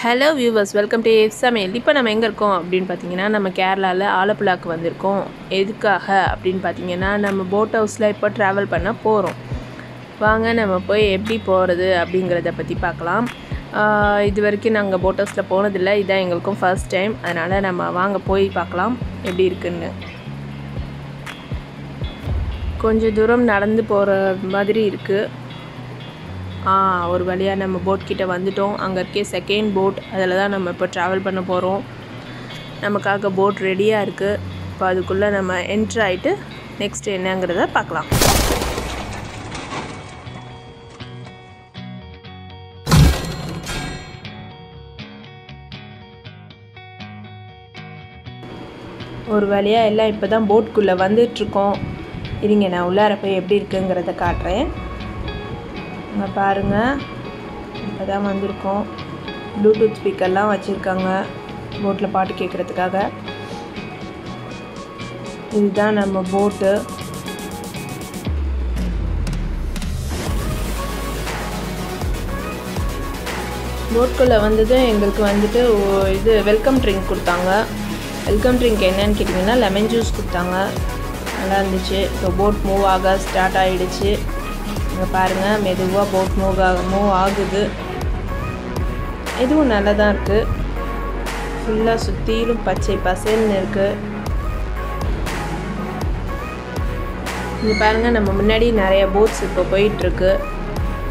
Hello viewers, welcome to Samail. இப்போ நம்ம எங்க இருக்கோம் அப்படினு பாத்தீங்கன்னா நம்ம கேரளால ஆலப்புழாக்கு வந்திருக்கோம். எதுக்காக அப்படினு பாத்தீங்கன்னா நம்ம போட் ஹவுஸ்ல இப்போ டிராவல் பண்ண போறோம். வாங்க நம்ம போய் எப்படி போறது அப்படிங்கறத பத்தி பார்க்கலாம். இதுவரைக்கும் நாங்க போட் ஹவுஸ்ல போனது இல்ல. இதான் எங்களுக்கும் ஃபர்ஸ்ட் டைம். அதனால நம்ம வாங்க போய் பார்க்கலாம் எப்படி இருக்குன்னு. கொஞ்சம் தூரம் நடந்து போற மாதிரி இருக்கு. ஒரு வழியா நம்ம போட் கிட்ட வந்துட்டோம். அங்க இருக்க செகண்ட் போட் அதல தான் நம்ம இப்ப டிராவல் பண்ண போறோம். நமக்காக போட் ரெடியா இருக்கு. இப்ப அதுக்குள்ள நம்ம என்டர் ஆயிட்டு நெக்ஸ்ட் என்னங்கறத பார்க்கலாம். ஒரு வழியா எல்லாம் இப்பதான் போட்க்குள்ள வந்துட்டு இருக்கோம். இருங்க நான் உள்ளார போய் எப்படி இருக்குங்கறத காட்றேன். இங்க பாருங்க இப்பதான் வந்திருக்கோம். ப்ளூடூத் ஸ்பீக்கர்லாம் வச்சிருக்காங்க போட்ல பாட்டு கேக்குறதுக்காக. இதுதான் நம்ம போட். போட்க்குள்ள வந்தது எங்களுக்கு வந்துட்டு இது வெல்கம் ட்ரிங்க் கொடுத்தாங்க. வெல்கம் ட்ரிங்க் என்னன்னு கேட்டிங்கன்னா லெமன் ஜூஸ் கொடுத்தாங்க. நல்லா இருந்துச்சு. இப்போ போட் மூவ் ஆக ஸ்டார்ட் ஆயிடுச்சு. இங்க பாருங்க மெதுவா போட் மூவ் ஆகுது. இதுவும் நல்லா தான் இருக்கு. ஃபுல்லா சுத்திலும் பச்சை பசேல்னு இருக்கு. இங்க பாருங்க நம்ம முன்னாடி நிறைய போட்ஸ் இப்போ போயிட்டு இருக்கு.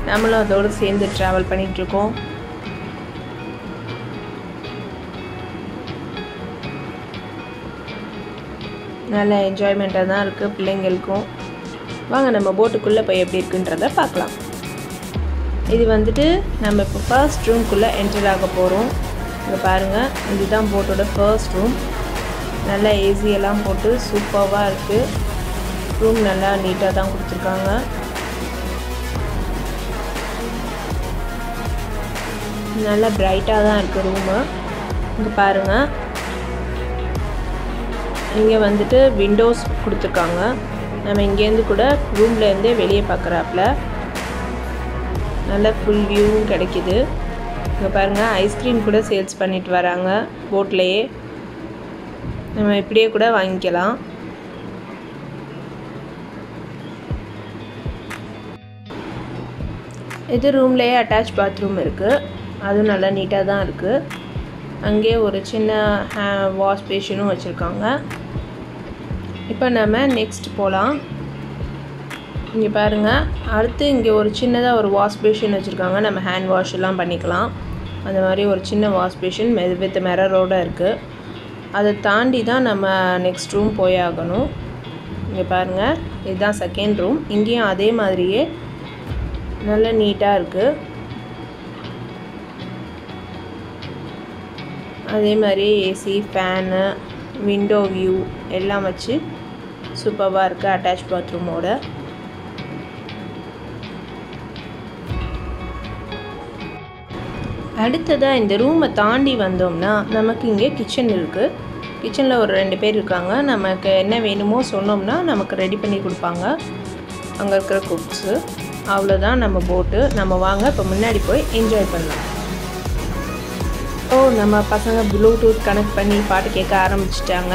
நாமளும் அதோட சேர்ந்து டிராவல் பண்ணிட்டு இருக்கோம். நல்ல என்ஜாய்மெண்டா தான் இருக்கு பிள்ளைங்களுக்கும். வாங்க நம்ம போட்டுக்குள்ள போய் எப்படி இருக்குன்றத பார்க்கலாம். இது வந்துட்டு நம்ம இப்போ ஃபர்ஸ்ட் ரூம்க்குள்ள என்டர் ஆக போறோம். இங்க பாருங்க இதுதான் போட்டோட ஃபர்ஸ்ட் ரூம். நல்ல ஏசி எல்லாம் போட்டு சூப்பரா இருக்கு. ரூம் நல்லா நீட்டா தான் கொடுத்திருக்காங்க. நல்ல பிரைட்டா தான் இருக்கு ரூம். இங்க பாருங்க இங்க வந்துட்டு விண்டோஸ் கொடுத்திருக்காங்க. நம்ம இங்க இருந்து கூட ரூம்ல இருந்தே வெளிய பார்க்கறாப்ல நல்ல ফুল வியூவும் கிடைக்குது. இங்க பாருங்க ஐஸ்கிரீம் கூட சேல்ஸ் பண்ணிட்டு வராங்க போட்லயே. நம்ம இப்படியே கூட வாங்கிக்கலாம். இது ரூம்லயே அட்டாச் பாத்ரூம் இருக்கு. அது நல்ல நீட்டா தான் இருக்கு. அங்கே ஒரு சின்ன வாஷ் பேஷனும் வச்சிருக்காங்க. இப்போ நாம நெக்ஸ்ட் போலாம். இங்க பாருங்க அடுத்து இங்க ஒரு சின்னதா ஒரு வாஷ் பேஷன் வச்சிருக்காங்க. நம்ம ஹேண்ட் வாஷ் எல்லாம் பண்ணிக்கலாம். அந்த மாதிரி ஒரு சின்ன வாஷ் பேஷன் வித் மிரரோட இருக்கு. அதை தாண்டி தான் நம்ம நெக்ஸ்ட் ரூம் போய் ஆகணும். இங்க பாருங்க இதுதான் செகண்ட் ரூம். இங்கேயும் அதே மாதிரியே நல்ல நீட்டா இருக்கு. அதே மாதிரி ஏசி ஃபேன் விண்டோ வியூ எல்லாம் வச்சு சூப்பரா இருக்கு அட்டாச் பாத்ரூமோட. அடுத்ததா இந்த ரூமை தாண்டி வந்தோம்னா நமக்கு இங்கே கிச்சன் இருக்கு. கிச்சன்ல ஒரு 2 பேர் இருக்காங்க. நமக்கு என்ன வேணுமோ சொன்னோம்னா நமக்கு ரெடி பண்ணி கொடுப்பாங்க அங்க இருக்கிற குக்ஸ். அவ்வளவுதான் நம்ம போட். நம்ம வாங்க இப்ப முன்னாடி போய் என்ஜாய் பண்ணலாம். நம்ம பசங்க ப்ளூடூத் கனெக்ட் பண்ணி பாட்டு கேட்க ஆரம்பிச்சிட்டாங்க.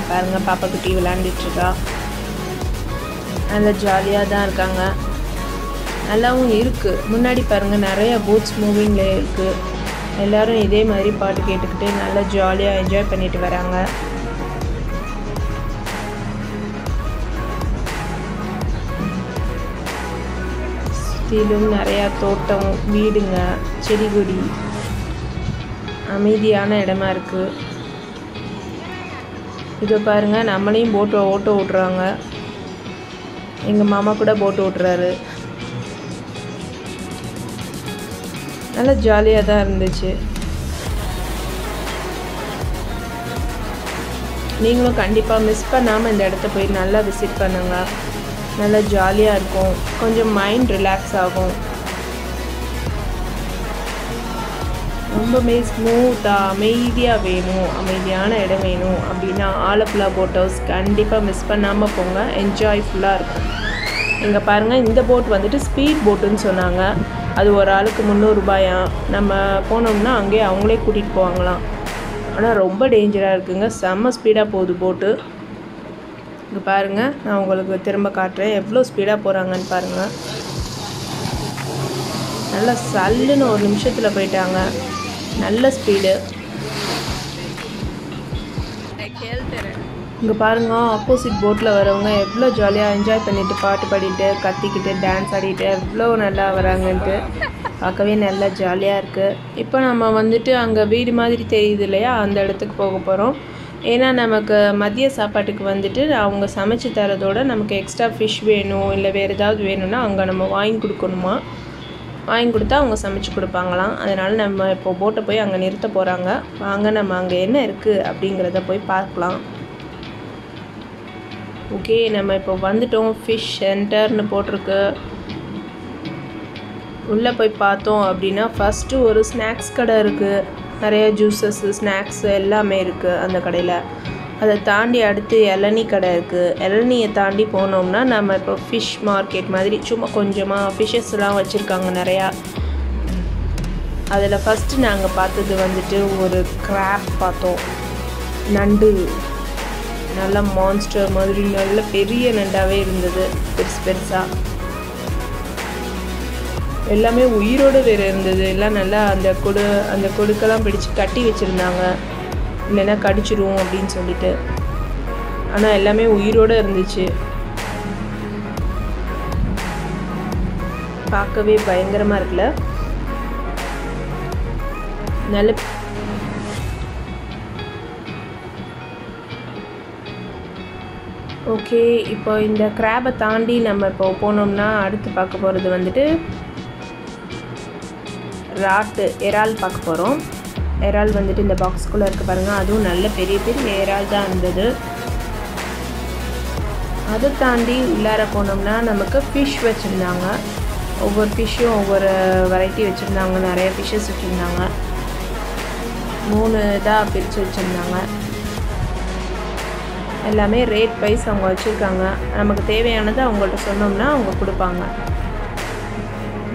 பாருங்க பாப்பா குட்டி விளையாண்டுட்டு இருக்கா. நல்ல ஜாலியா தான் இருக்காங்க. நல்லாவும் இருக்கு. முன்னாடி பாருங்க நிறைய போட்ஸ் மூவிங்ல இருக்கு. எல்லாரும் இதே மாதிரி பாட்டு கேட்டுக்கிட்டு நல்ல ஜாலியா என்ஜாய் பண்ணிட்டு வராங்க. சுத்திலும் நிறைய தோட்டம் வீடுங்க செடி கொடி அமைதியான இடமா இருக்கு. இது பாருங்க நம்மளையும் போட் ஓட்ட ஓட்டுறாங்க. எங்க மாமா கூட போட் ஓட்டுறாரு. நல்ல ஜாலியா தான் இருந்துச்சு. நீங்களும் கண்டிப்பா மிஸ் பண்ணாம இந்த இடத்தை போய் நல்லா விசிட் பண்ணுங்க. நல்ல ஜாலியா இருக்கும். கொஞ்சம் மைண்ட் ரிலாக்ஸ் ஆகும். ரொம்பவே ஸ்மூத்தா அமைதியா வேணும், அமைதியான இடம் வேணும் அப்படின்னா ஆலப்புழா போட் ஹவுஸ் கண்டிப்பா மிஸ் பண்ணாம போங்க. என்ஜாய்ஃபுல்லா இருக்கும். இங்க பாருங்க இந்த போட் வந்துட்டு ஸ்பீட் போட்னு சொன்னாங்க. அது ஒரு ஆளுக்கு 300 ரூபாயா. நம்ம போனோம்னா அங்கேயே அவங்களே கூட்டிகிட்டு போவாங்களாம். ஆனால் ரொம்ப டேஞ்சராக இருக்குங்க, செம்ம ஸ்பீடாக போகுது போட்டு. இங்கே பாருங்கள், நான் உங்களுக்கு திரும்ப காட்டுறேன் எவ்வளோ ஸ்பீடாக போகிறாங்கன்னு பாருங்கள். நல்லா சல்லுன்னு ஒரு நிமிஷத்தில் போயிட்டாங்க, நல்ல ஸ்பீடு. இங்கே பாருங்கள், ஆப்போசிட் போட்டில் வரவங்க எவ்வளோ ஜாலியாக என்ஜாய் பண்ணிவிட்டு பாட்டு பாடிட்டு கத்திக்கிட்டு டான்ஸ் ஆடிட்டு எவ்வளோ நல்லா வராங்கன்ட்டு பார்க்கவே நல்லா ஜாலியாக இருக்குது. இப்போ நம்ம வந்துட்டு அங்கே வீடு மாதிரி தெரியுது இல்லையா, அந்த இடத்துக்கு போக போகிறோம். ஏன்னா நமக்கு மதிய சாப்பாட்டுக்கு வந்துட்டு அவங்க சமைச்சு தரதோட நமக்கு எக்ஸ்ட்ரா ஃபிஷ் வேணும் இல்லை வேறு ஏதாவது வேணும்னா அங்கே நம்ம வாங்கி கொடுக்கணுமா. வாங்கி கொடுத்தா அவங்க சமைச்சு கொடுப்பாங்களாம். அதனால் நம்ம இப்போ போட்டை போய் அங்கே நிறுத்த போகிறாங்க. வாங்க நம்ம அங்கே என்ன இருக்குது அப்படிங்கிறத போய் பார்க்கலாம். ஓகே, நம்ம இப்போ வந்துட்டோம். ஃபிஷ் சென்டர்னு போட்டிருக்கு. உள்ளே போய் பார்த்தோம் அப்படின்னா ஃபஸ்ட்டு ஒரு ஸ்நாக்ஸ் கடை இருக்குது. நிறைய ஜூஸஸ்ஸு ஸ்நாக்ஸு எல்லாமே இருக்குது அந்த கடையில். அதை தாண்டி அடுத்து இளநீ கடை இருக்குது. இளநியை தாண்டி போனோம்னா நம்ம இப்போ ஃபிஷ் மார்க்கெட் மாதிரி சும்மா கொஞ்சமாக ஃபிஷ்ஷஸ்லாம் வச்சுருக்காங்க நிறையா. அதில் ஃபஸ்ட்டு நாங்கள் பார்த்தது வந்துட்டு ஒரு கிராப் பார்த்தோம். நண்டு நல்ல மான்ஸ்டர் மாதிரி நல்ல பெரிய நண்டாகவே இருந்தது, பெருசு பெருசாக. எல்லாமே உயிரோடு வேறு இருந்தது. எல்லாம் நல்லா அந்த கொடுக்கெல்லாம் பிடிச்சி கட்டி வச்சுருந்தாங்க, இல்லைன்னா கடிச்சிடும் அப்படின்னு சொல்லிட்டு. ஆனால் எல்லாமே உயிரோடு இருந்துச்சு. பார்க்கவே பயங்கரமாக இருக்குல்ல. நல்ல ஓகே, இப்போ இந்த கிராபை தாண்டி நம்ம இப்போ போனோம்னா அடுத்து பார்க்க போகிறது வந்துட்டு இறால் பார்க்க போகிறோம். இறால் வந்துட்டு இந்த பாக்ஸ்குள்ளே இருக்குது பாருங்கள், அதுவும் நல்ல பெரிய பெரிய இறால் தான் இருந்தது. அதை தாண்டி உள்ளார போனோம்னா நமக்கு ஃபிஷ் வச்சுருந்தாங்க. ஒவ்வொரு ஃபிஷ்ஷும் ஒவ்வொரு வெரைட்டி வச்சுருந்தாங்க. நிறைய ஃபிஷ்ஷஸ் வச்சுருந்தாங்க. 3 இதாக பிரித்து வச்சுருந்தாங்க. எல்லாமே ரேட் வைஸ் அவங்க வச்சுருக்காங்க. நமக்கு தேவையானதை அவங்கள்ட்ட சொன்னோம்னா அவங்க கொடுப்பாங்க.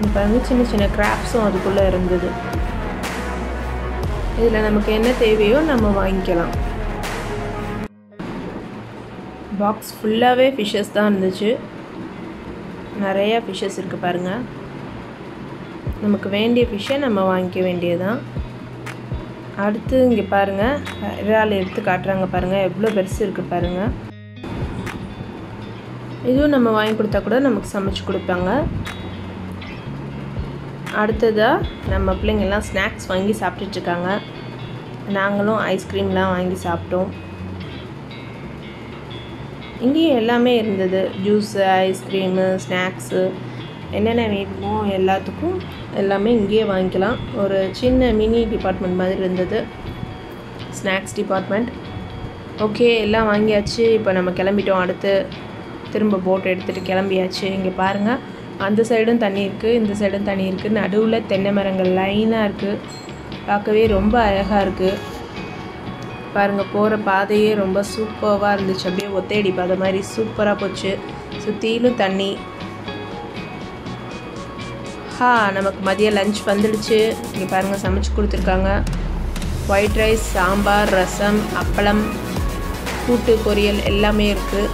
இப்போ வந்து சின்ன சின்ன கிராப்ஸும் அதுக்குள்ளே இருந்தது. இதில் நமக்கு என்ன தேவையோ நம்ம வாங்கிக்கலாம். பாக்ஸ் ஃபுல்லாகவே ஃபிஷ்ஷஸ் தான் இருந்துச்சு. நிறையா ஃபிஷ்ஷஸ் இருக்குது பாருங்கள். நமக்கு வேண்டிய ஃபிஷ்ஷை நம்ம வாங்கிக்க வேண்டியதுதான். அடுத்து இங்கே பாருங்கள், இறால் எடுத்து காட்டுறாங்க பாருங்கள், எவ்வளோ பெருசு இருக்குது பாருங்கள். இதுவும் நம்ம வாங்கி கொடுத்தா கூட நமக்கு சமைச்சு கொடுப்பாங்க. அடுத்ததாக நம்ம பிள்ளைங்கள்லாம் ஸ்நாக்ஸ் வாங்கி சாப்பிட்டுட்ருக்காங்க. நாங்களும் ஐஸ்கிரீம்லாம் வாங்கி சாப்பிட்டோம். இங்கேயும் எல்லாமே இருந்தது, ஜூஸு, ஐஸ்கிரீமு, ஸ்நாக்ஸு, என்னென்ன வேணுமோ எல்லாத்துக்கும் எல்லாமே இங்கேயே வாங்கிக்கலாம். ஒரு சின்ன மினி டிபார்ட்மெண்ட் மாதிரி இருந்தது, ஸ்நாக்ஸ் டிபார்ட்மெண்ட். ஓகே, எல்லாம் வாங்கியாச்சு. இப்போ நம்ம கிளம்பிட்டோம். அடுத்து திரும்ப போட் எடுத்துகிட்டு கிளம்பியாச்சு. இங்கே பாருங்கள், அந்த சைடும் தண்ணி இருக்குது, இந்த சைடும் தண்ணி இருக்குது. நடுவில் தென்னை மரங்கள் லைனாக இருக்குது. பார்க்கவே ரொம்ப அழகாக இருக்குது. பாருங்கள், போகிற பாதையே ரொம்ப சூப்பராக இருந்துச்சு. அப்படியே ஒத்தையடி பாதை மாதிரி சூப்பராக போச்சு. சுற்றிலும் தண்ணி. நமக்கு மதியம் லஞ்ச் வந்துடுச்சு. இங்கே பாருங்கள், சமைச்சு கொடுத்துருக்காங்க. ஒயிட் ரைஸ், சாம்பார், ரசம், அப்பளம், கூட்டு, பொரியல் எல்லாமே இருக்குது.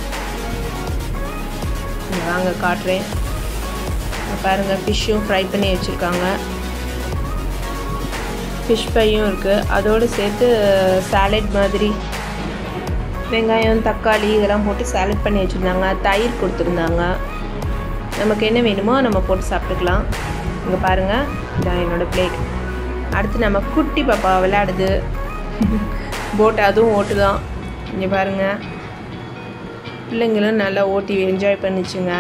வாங்க காட்டுறேன். பாருங்கள், ஃபிஷ்ஷும் ஃப்ரை பண்ணி வச்சுருக்காங்க. ஃபிஷ் ஃப்ரையும் இருக்குது. அதோடு சேர்த்து சாலட் மாதிரி வெங்காயம், தக்காளி இதெல்லாம் போட்டு சாலட் பண்ணி வச்சுருந்தாங்க. தயிர் கொடுத்துருந்தாங்க. நமக்கு என்ன வேணுமோ நம்ம போட்டு சாப்பிட்டுக்கலாம். இங்கே பாருங்கள், இதான் என்னோடய பிளேட். அடுத்து நம்ம குட்டி பாப்பா விளையாடுது போட், அதுவும் ஓட்டு தான். இங்கே பாருங்கள், பிள்ளைங்களும் நல்லா ஓட்டி என்ஜாய் பண்ணிச்சுங்க.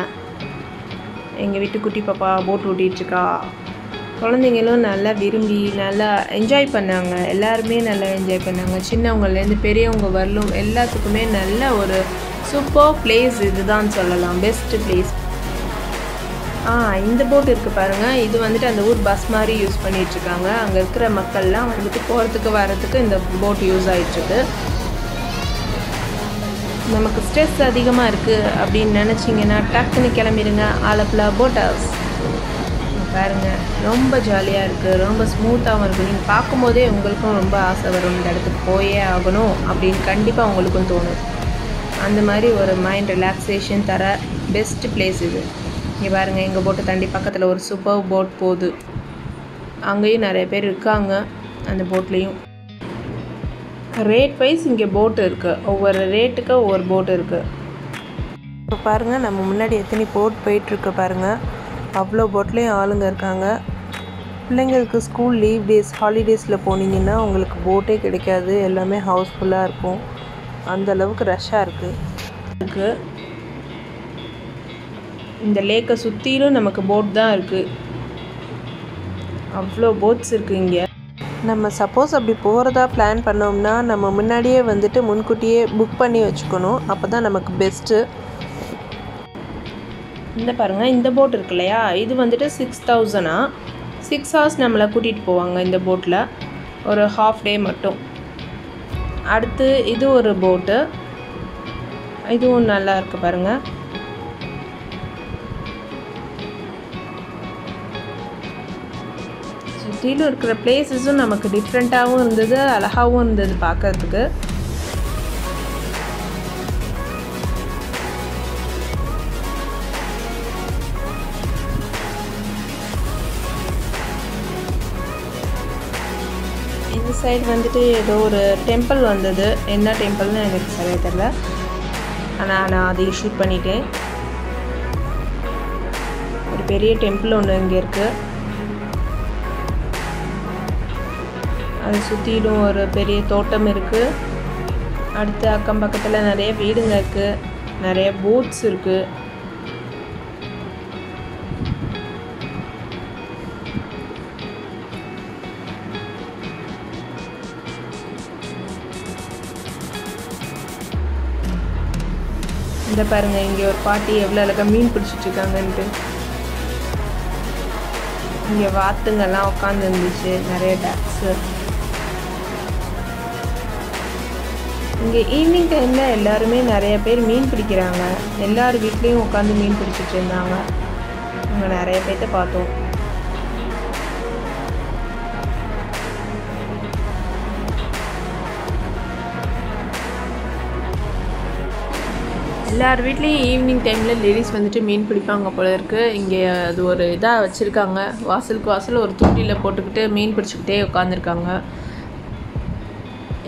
எங்கள் வீட்டு குட்டி பாப்பா போட் ஓட்டிகிட்ருக்கா. குழந்தைங்களும் நல்லா விரும்பி நல்லா என்ஜாய் பண்ணாங்க. எல்லாருமே நல்லா என்ஜாய் பண்ணாங்க. சின்னவங்கலேருந்து பெரியவங்க வரலும் எல்லாத்துக்குமே நல்ல ஒரு சூப்பர் பிளேஸ் இதுதான் சொல்லலாம், பெஸ்ட்டு பிளேஸ். இந்த போட் இருக்குது பாருங்கள். இது வந்துட்டு அந்த ஊர் பஸ் மாதிரி யூஸ் பண்ணிகிட்ருக்காங்க. அங்கே இருக்கிற மக்கள்லாம் வந்துட்டு போகிறதுக்கு வரத்துக்கு இந்த போட் யூஸ் ஆகிட்டுருக்கு. நமக்கு ஸ்ட்ரெஸ் அதிகமாக இருக்குது அப்படின்னு நினச்சிங்கன்னா டக்குன்னு கிளம்பிடுங்க. Alappuzha boat house. பாருங்கள், ரொம்ப ஜாலியாக இருக்குது, ரொம்ப ஸ்மூத்தாகவும் இருக்குது. நீங்கள் பார்க்கும்போதே உங்களுக்கும் ரொம்ப ஆசை வரும், இந்த இடத்துக்கு போயே ஆகணும் அப்படின்னு கண்டிப்பாக உங்களுக்கும் தோணும். அந்த மாதிரி ஒரு மைண்ட் ரிலாக்ஸேஷன் தர பெஸ்ட் பிளேஸ் இது. இங்கே பாருங்கள், எங்கள் போட்டை தாண்டி பக்கத்தில் ஒரு சூப்பர் போட் போகுது. அங்கேயும் நிறைய பேர் இருக்காங்க அந்த போட்லேயும். ரேட் வைஸ் இங்கே போட்டு இருக்குது, ஒவ்வொரு ரேட்டுக்கு ஒவ்வொரு போட்டு இருக்குது. இப்போ பாருங்கள், நம்ம முன்னாடி எத்தனை போட் போயிட்டுருக்கு பாருங்கள். அவ்வளோ போட்லேயும் ஆளுங்க இருக்காங்க. பிள்ளைங்களுக்கு ஸ்கூல் லீவ் டேஸ் ஹாலிடேஸில் போனீங்கன்னா உங்களுக்கு போட்டே கிடைக்காது, எல்லாமே ஹவுஸ்ஃபுல்லாக இருக்கும். அந்த அளவுக்கு ரஷ்ஷாக இருக்குது. இந்த லேக்கை சுற்றிலும் நமக்கு போட் தான் இருக்குது. அவ்வளோ போட்ஸ் இருக்குது இங்கே. நம்ம சப்போஸ் அப்படி போகிறதா பிளான் பண்ணோம்னா நம்ம முன்னாடியே வந்துட்டு முன்கூட்டியே புக் பண்ணி வச்சுக்கணும். அப்போ தான் நமக்கு பெஸ்ட்டு. இந்த பாருங்கள், இந்த போட் இருக்கு இல்லையா, இது வந்துட்டு 6000 6 hours நம்மளை கூட்டிகிட்டு போவாங்க இந்த போட்டில், ஒரு ஹாஃப் டே மட்டும். அடுத்து இது ஒரு போட்டு, இதுவும் நல்லா இருக்குது பாருங்கள். சுற்றிலும் இருக்கிற பிளேஸஸும் நமக்கு டிஃப்ரெண்ட்டாகவும் இருந்தது, அழகாகவும் இருந்தது பார்க்கறதுக்கு. இந்த சைடு வந்துட்டு ஏதோ ஒரு டெம்பிள் வந்தது, என்ன டெம்பிள்னு எனக்கு சரியாக தெரியல. ஆனால் நான் அதையும் ஷூட் பண்ணிட்டேன். ஒரு பெரிய டெம்பிள் ஒன்று இங்கே இருக்குது. அதை சுற்றிலும் ஒரு பெரிய தோட்டம் இருக்குது. அடுத்து அக்கம் பக்கத்தில் நிறைய வீடுங்க இருக்குது, நிறைய போட்ஸ் இருக்குது. இந்த பாருங்கள், இங்கே ஒரு பாட்டி எவ்வளோ அழகாக மீன் பிடிச்சிட்ருக்காங்கன்ட்டு. இங்கே வாத்துங்கெல்லாம் உட்காந்து இருந்துச்சு, நிறைய டக்ஸு. இங்கே ஈவினிங் டைமில் எல்லாருமே நிறைய பேர் மீன் பிடிக்கிறாங்க. எல்லார் வீட்லேயும் உட்காந்து மீன் பிடிச்சிட்டு இருந்தாங்க. அங்கே நிறைய பேர்த்த பார்த்தோம். எல்லார் வீட்லேயும் ஈவினிங் டைமில் லேடிஸ் வந்துட்டு மீன் பிடிப்பாங்க போல இருக்குது. இங்கே அது ஒரு இதாக வச்சுருக்காங்க, வாசலுக்கு வாசல் ஒரு தூண்டியில் போட்டுக்கிட்டு மீன் பிடிச்சிக்கிட்டே உட்காந்துருக்காங்க.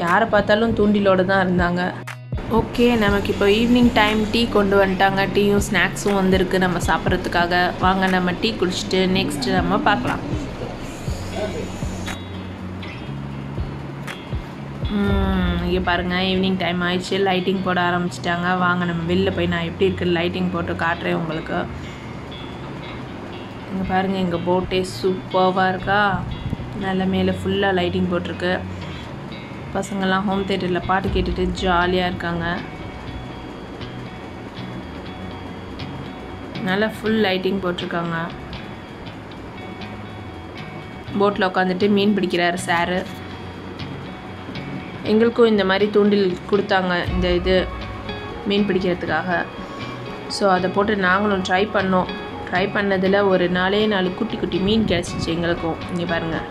யாரை பார்த்தாலும் தூண்டிலோடு தான் இருந்தாங்க. ஓகே, நமக்கு இப்போ ஈவினிங் டைம் டீ கொண்டு வந்துட்டாங்க. டீயும் ஸ்நாக்ஸும் வந்திருக்கு நம்ம சாப்பிட்றதுக்காக. வாங்க நம்ம டீ குடிச்சிட்டு நெக்ஸ்ட்டு நம்ம பார்க்கலாம். இங்கே பாருங்கள், ஈவினிங் டைம் ஆயிடுச்சு, லைட்டிங் போட ஆரம்பிச்சிட்டாங்க. வாங்க நம்ம வெளில போய் நான் எப்படி இருக்குது லைட்டிங் போட்டு காட்டுறேன் உங்களுக்கு. இங்கே பாருங்கள், எங்கள் போட்டே சூப்பராக இருக்கா, நல்ல மேலே ஃபுல்லாக லைட்டிங் போட்டிருக்கு. பசங்கள்லாம் ஹோம் தியேட்டரில் பாட்டு கேட்டுட்டு ஜாலியாக இருக்காங்க. நல்லா ஃபுல் லைட்டிங் போட்டிருக்காங்க. போட்டில் உட்காந்துட்டு மீன் பிடிக்கிறாரு சாரு. எங்களுக்கும் இந்த மாதிரி தூண்டில் கொடுத்தாங்க, இந்த இது மீன் பிடிக்கிறதுக்காக. ஸோ அதை போட்டு நாங்களும் ட்ரை பண்ணோம். ட்ரை பண்ணதில் ஒரு 4 குட்டி குட்டி மீன் கிடச்சிச்சு எங்களுக்கும். இங்கே பாருங்கள்,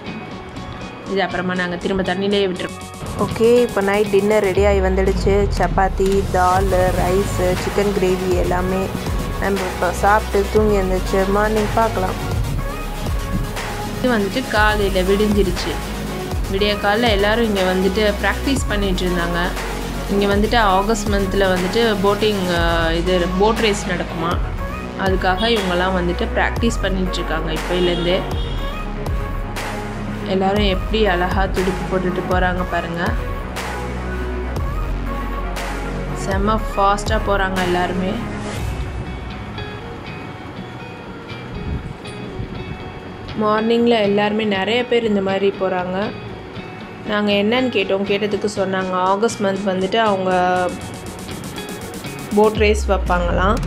இது அப்புறமா நாங்கள் திரும்ப தண்ணியிலேயே விட்டுருக்கோம். ஓகே, இப்போ நைட் டின்னர் ரெடி ஆகி வந்துடுச்சு. சப்பாத்தி, தால், ரைஸு, சிக்கன் கிரேவி எல்லாமே நம்ம இப்போ சாப்பிட்டு தூங்கி இருந்துச்சு. மார்னிங் பார்க்கலாம். இது வந்துட்டு காலையில் விடிஞ்சிருச்சு. விடிய காலையில் எல்லோரும் இங்கே வந்துட்டு ப்ராக்டிஸ் பண்ணிகிட்டு இருந்தாங்க. இங்கே வந்துட்டு ஆகஸ்ட் மந்தில் வந்துட்டு போட்டிங் இது போட் ரேஸ் நடக்குமா, அதுக்காக இவங்கெல்லாம் வந்துட்டு ப்ராக்டிஸ் பண்ணிகிட்ருக்காங்க இப்போலேருந்தே. எல்லோரும் எப்படி அழகாக துடுப்பு போட்டுட்டு போகிறாங்க பாருங்கள். செம்ம ஃபாஸ்ட்டாக போகிறாங்க எல்லாருமே. மார்னிங்கில் எல்லாருமே நிறைய பேர் இந்த மாதிரி போகிறாங்க. நாங்கள் என்னன்னு கேட்டதுக்கு சொன்னாங்க ஆகஸ்ட் மந்த் வந்துட்டு அவங்க போட் ரேஸ் வைப்பாங்களாம்,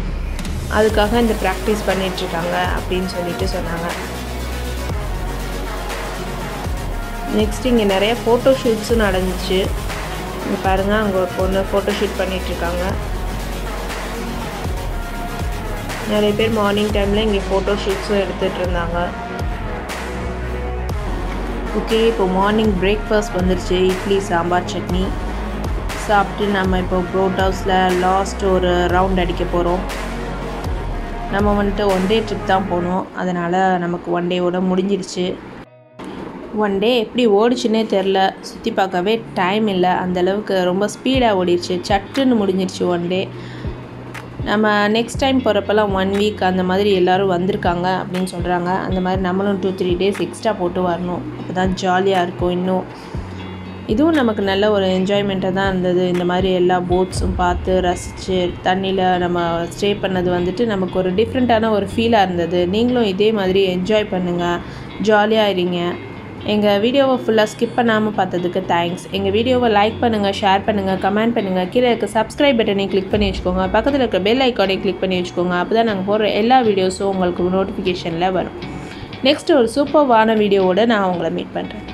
அதுக்காக இந்த ப்ராக்டிஸ் பண்ணிகிட்ருக்காங்க அப்படின்னு சொல்லிட்டு சொன்னாங்க. நெக்ஸ்ட் இங்கே நிறைய ஃபோட்டோ ஷூட்ஸும் நடந்துச்சு. இங்கே பாருங்கள், அங்கே ஒரு பொண்ணு ஃபோட்டோ ஷூட் பண்ணிகிட்ருக்காங்க. நிறைய பேர் மார்னிங் டைமில் இங்கே ஃபோட்டோ ஷூட்ஸும் எடுத்துகிட்டு இருந்தாங்க. ஓகே, இப்போ மார்னிங் பிரேக்ஃபாஸ்ட் வந்துருச்சு. இட்லி சாம்பார் சட்னி சாப்பிட்டு நம்ம இப்போ போட் ஹவுஸில் லாஸ்ட் ஒரு ரவுண்ட் அடிக்க போகிறோம். நம்ம வந்துட்டு ஒன் டே ட்ரிப் தான் போனோம், அதனால் நமக்கு ஒன் டேவோட முடிஞ்சிடுச்சு. ஒன் டே எப்படி ஓடிச்சுன்னே தெரில, சுற்றி பார்க்கவே டைம் இல்லை, அந்தளவுக்கு ரொம்ப ஸ்பீடாக ஓடிடுச்சு, சட்டுன்னு முடிஞ்சிடுச்சு ஒன் டே. நம்ம நெக்ஸ்ட் டைம் போகிறப்பெல்லாம் 1 வீக் அந்த மாதிரி எல்லோரும் வந்திருக்காங்க அப்படின்னு சொல்கிறாங்க. அந்த மாதிரி நம்மளும் 2-3 டேஸ் எக்ஸ்ட்ரா போட்டு வரணும், அப்போ தான் ஜாலியாக இருக்கும். இன்னும் இதுவும் நமக்கு நல்ல ஒரு என்ஜாய்மெண்ட்டாக தான் இருந்தது. இந்த மாதிரி எல்லா போட்ஸும் பார்த்து ரசித்து தண்ணியில் நம்ம ஸ்டே பண்ணது வந்துட்டு நமக்கு ஒரு டிஃப்ரெண்ட்டான ஒரு ஃபீலாக இருந்தது. நீங்களும் இதே மாதிரி என்ஜாய் பண்ணுங்கள், ஜாலியாக இருங்க. எங்கள் வீடியோவை ஃபுல்லாக ஸ்கிப் பண்ணாமல் பார்த்ததுக்கு தேங்க்ஸ். எங்கள் வீடியோவை லைக் பண்ணுங்கள், ஷேர் பண்ணுங்கள், கமெண்ட் பண்ணுங்கள். கீழே இருக்க சப்ஸ்கிரைப் பட்டனையும் கிளிக் பண்ணி வச்சுக்கோங்க. பக்கத்தில் இருக்க பெல் ஐக்கானையும் கிளிக் பண்ணி வச்சுக்கோங்க. அப்போ தான் நாங்கள் போடுற எல்லா வீடியோஸும் உங்களுக்கு நோட்டிஃபிகேஷனில் வரும். நெக்ஸ்ட் ஒரு சூப்பர்வான வீடியோவோடு நான் உங்களை மீட் பண்ணுறேன்.